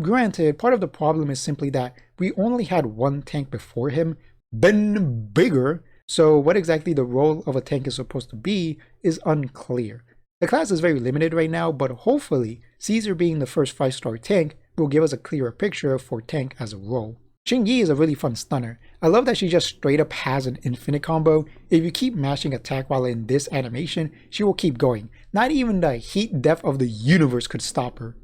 Granted, part of the problem is simply that we only had one tank before him, then bigger, so what exactly the role of a tank is supposed to be is unclear. The class is very limited right now, but hopefully, Caesar being the first 5-star tank will give us a clearer picture for tank as a role. Xingyi is a really fun stunner. I love that she just straight up has an infinite combo. If you keep mashing attack while in this animation, she will keep going. Not even the heat death of the universe could stop her.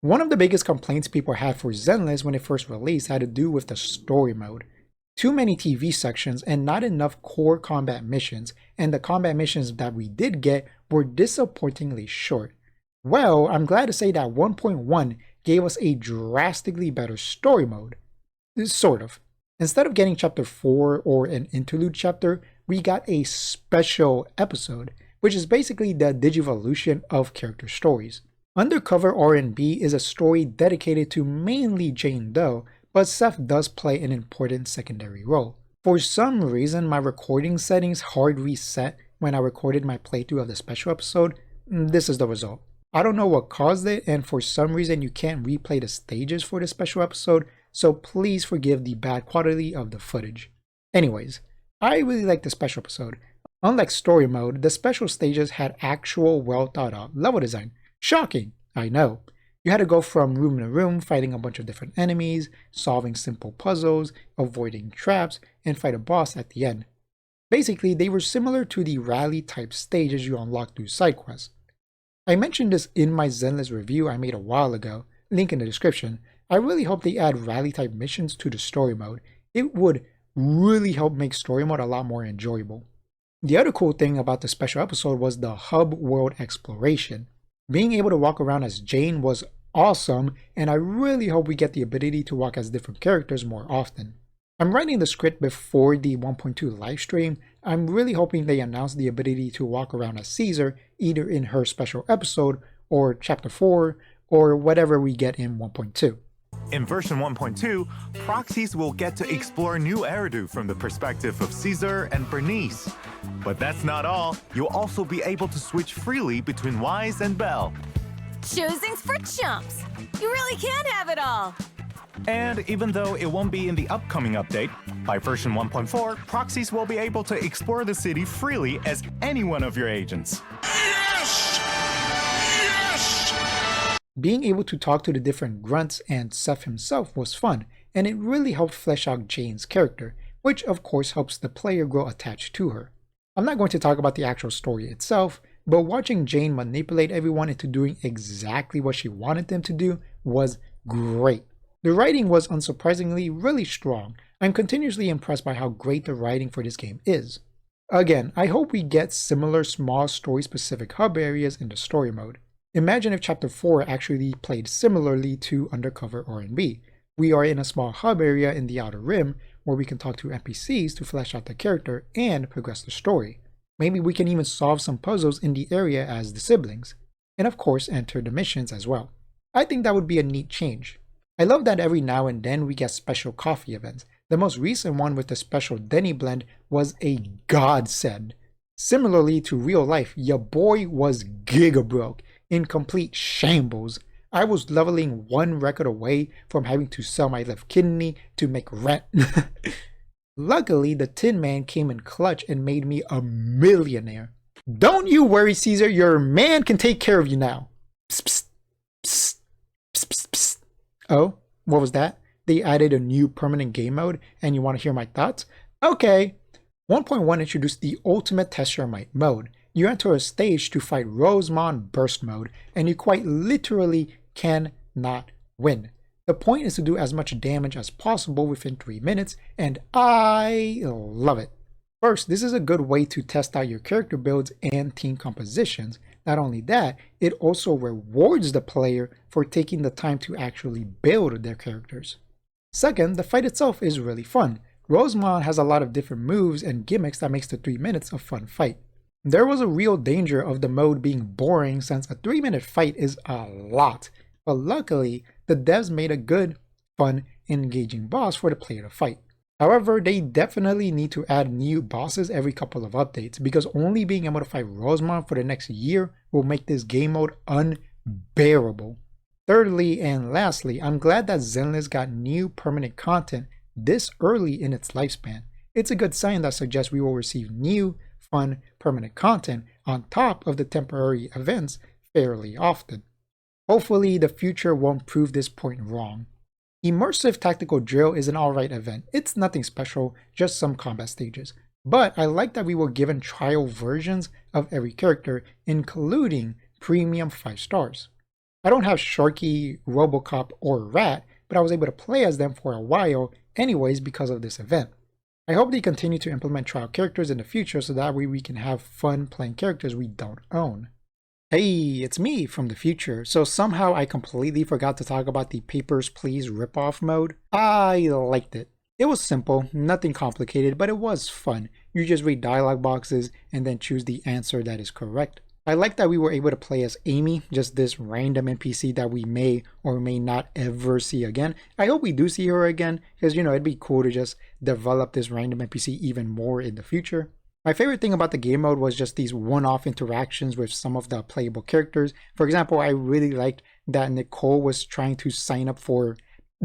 One of the biggest complaints people had for Zenless when it first released had to do with the story mode. Too many TV sections and not enough core combat missions, and the combat missions that we did get were disappointingly short. Well, I'm glad to say that 1.1 gave us a drastically better story mode. Sort of. Instead of getting chapter 4 or an interlude chapter, we got a special episode, which is basically the digivolution of character stories. Undercover R&B is a story dedicated to mainly Jane Doe, but Seth does play an important secondary role. For some reason, my recording settings hard reset when I recorded my playthrough of the special episode. This is the result. I don't know what caused it, and for some reason you can't replay the stages for the special episode, so please forgive the bad quality of the footage. Anyways, I really like the special episode. Unlike story mode, the special stages had actual well thought out level design. Shocking, I know. You had to go from room to room fighting a bunch of different enemies, solving simple puzzles, avoiding traps, and fight a boss at the end. Basically, they were similar to the rally type stages you unlock through side quests. I mentioned this in my Zenless review I made a while ago, link in the description. I really hope they add rally type missions to the story mode. It would really help make story mode a lot more enjoyable. The other cool thing about the special episode was the hub world exploration. Being able to walk around as Jane was awesome, and I really hope we get the ability to walk as different characters more often. I'm writing the script before the 1.2 livestream. I'm really hoping they announce the ability to walk around as Caesar either in her special episode or chapter 4 or whatever we get in 1.2. In version 1.2, proxies will get to explore new Eridu from the perspective of Caesar and Bernice. But that's not all. You'll also be able to switch freely between Wise and Belle. Choosing's for chumps. You really can have it all. And even though it won't be in the upcoming update, by version 1.4, proxies will be able to explore the city freely as any one of your agents. Being able to talk to the different grunts and Seth himself was fun, and it really helped flesh out Jane's character, which of course helps the player grow attached to her. I'm not going to talk about the actual story itself, but watching Jane manipulate everyone into doing exactly what she wanted them to do was great. The writing was unsurprisingly really strong. I'm continuously impressed by how great the writing for this game is. Again, I hope we get similar small story-specific hub areas in the story mode. Imagine if Chapter 4 actually played similarly to Undercover R&B. We are in a small hub area in the Outer Rim where we can talk to NPCs to flesh out the character and progress the story. Maybe we can even solve some puzzles in the area as the siblings. And of course enter the missions as well. I think that would be a neat change. I love that every now and then we get special coffee events. The most recent one with the special Denny blend was a godsend. Similarly to real life, your boy was giga broke, in complete shambles. I was leveling one record away from having to sell my left kidney to make rent. Luckily, the Tin Man came in clutch and made me a millionaire. Don't you worry, Caesar, your man can take care of you now. Psst, psst, psst, psst, psst, psst. Oh, what was that? They added a new permanent game mode and you want to hear my thoughts? Okay. 1.1 introduced the ultimate test your might mode. You enter a stage to fight Rosemont Burst mode and you quite literally cannot win. The point is to do as much damage as possible within 3 minutes, and I love it. First, this is a good way to test out your character builds and team compositions. Not only that, it also rewards the player for taking the time to actually build their characters. Second, the fight itself is really fun. Rosemont has a lot of different moves and gimmicks that makes the 3 minutes a fun fight. There was a real danger of the mode being boring since a 3-minute fight is a lot, but luckily, the devs made a good, fun, engaging boss for the player to fight. However, they definitely need to add new bosses every couple of updates because only being able to fight Rosemont for the next year will make this game mode unbearable. Thirdly and lastly, I'm glad that Zenless got new permanent content this early in its lifespan. It's a good sign that suggests we will receive new, fun, permanent content on top of the temporary events fairly often. Hopefully, the future won't prove this point wrong. Immersive Tactical Drill is an alright event. It's nothing special, just some combat stages. But I like that we were given trial versions of every character, including premium 5 stars. I don't have Sharky, Robocop, or Rat, but I was able to play as them for a while anyways because of this event. I hope they continue to implement trial characters in the future so that way we can have fun playing characters we don't own. Hey, it's me from the future. So somehow I completely forgot to talk about the Papers, Please Ripoff mode. I liked it. It was simple, nothing complicated, but it was fun. You just read dialogue boxes and then choose the answer that is correct. I like that we were able to play as Amy, just this random NPC that we may or may not ever see again. I hope we do see her again, because it'd be cool to just develop this random NPC even more in the future. My favorite thing about the game mode was just these one-off interactions with some of the playable characters. For example, I really liked that Nicole was trying to sign up for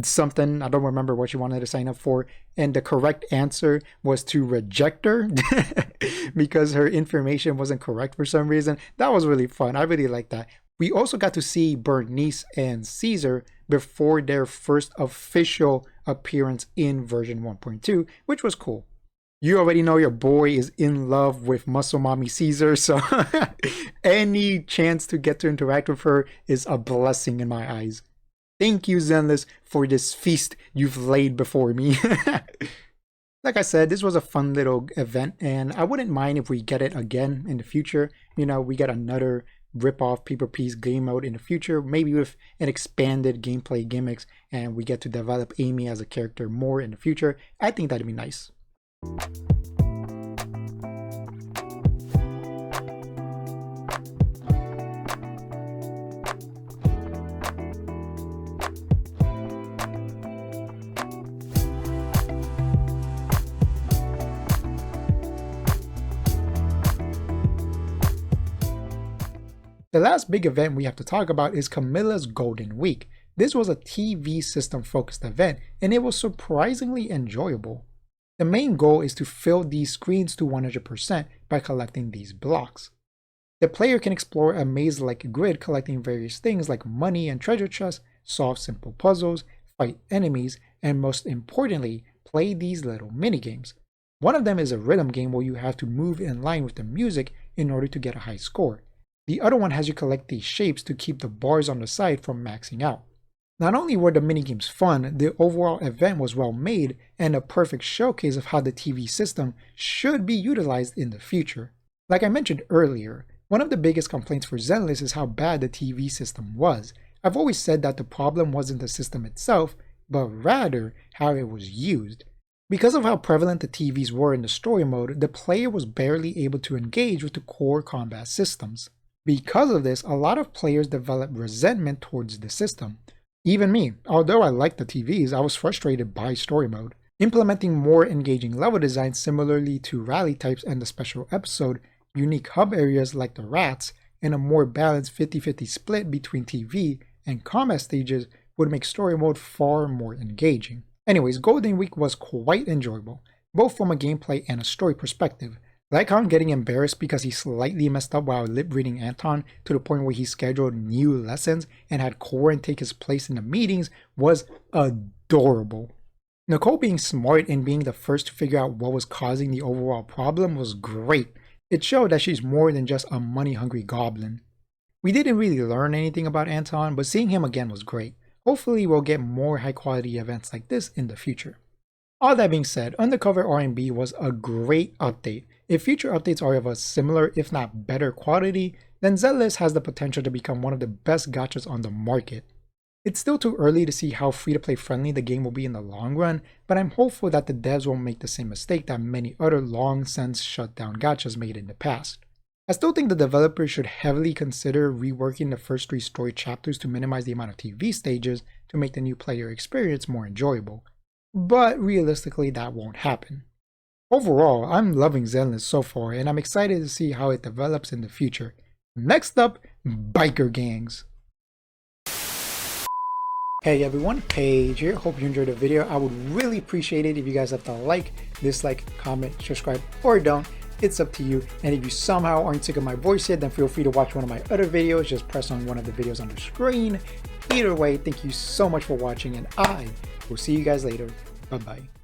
something. I don't remember what she wanted to sign up for, and the correct answer was to reject her because her information wasn't correct for some reason. That was really fun. I really liked that. We also got to see Bernice and Caesar before their first official appearance in version 1.2, which was cool. You already know your boy is in love with Muscle Mommy Caesar, so any chance to get to interact with her is a blessing in my eyes. Thank you, Zenless, for this feast you've laid before me. Like I said, this was a fun little event, and I wouldn't mind if we get it again in the future. We get another Ripoff Paper Piece game mode in the future, maybe with an expanded gameplay gimmicks, and we get to develop Amy as a character more in the future. I think that'd be nice. The last big event we have to talk about is Camila's Golden Week. This was a TV system focused event, and it was surprisingly enjoyable. The main goal is to fill these screens to 100% by collecting these blocks. The player can explore a maze-like grid collecting various things like money and treasure chests, solve simple puzzles, fight enemies, and most importantly, play these little mini-games. One of them is a rhythm game where you have to move in line with the music in order to get a high score. The other one has you collect these shapes to keep the bars on the side from maxing out. Not only were the minigames fun, the overall event was well made and a perfect showcase of how the TV system should be utilized in the future. Like I mentioned earlier, one of the biggest complaints for Zenless is how bad the TV system was. I've always said that the problem wasn't the system itself, but rather how it was used. Because of how prevalent the TVs were in the story mode, the player was barely able to engage with the core combat systems. Because of this, a lot of players developed resentment towards the system. Even me, although I liked the TVs, I was frustrated by story mode. Implementing more engaging level design similarly to rally types and the special episode, unique hub areas like the rats, and a more balanced 50-50 split between TV and combat stages would make story mode far more engaging. Anyways, Golden Week was quite enjoyable, both from a gameplay and a story perspective. Like how I'm getting embarrassed because he slightly messed up while lip reading Anton to the point where he scheduled new lessons and had Corin take his place in the meetings was adorable. Nicole being smart and being the first to figure out what was causing the overall problem was great. It showed that she's more than just a money-hungry goblin. We didn't really learn anything about Anton, but seeing him again was great. Hopefully we'll get more high-quality events like this in the future. All that being said, Undercover R&B was a great update. If future updates are of a similar, if not better quality, then Zenless has the potential to become one of the best gachas on the market. It's still too early to see how free-to-play friendly the game will be in the long run, but I'm hopeful that the devs won't make the same mistake that many other long-since shut-down gachas made in the past. I still think the developers should heavily consider reworking the first 3 story chapters to minimize the amount of TV stages to make the new player experience more enjoyable. But realistically, that won't happen. Overall, I'm loving Zenless so far, and I'm excited to see how it develops in the future. Next up, biker gangs. Hey everyone, Paige here. Hope you enjoyed the video. I would really appreciate it if you guys left a like, dislike, comment, subscribe, or don't. It's up to you. And if you somehow aren't sick of my voice yet, then feel free to watch one of my other videos. Just press on one of the videos on the screen. Either way, thank you so much for watching, and I will see you guys later. Bye-bye.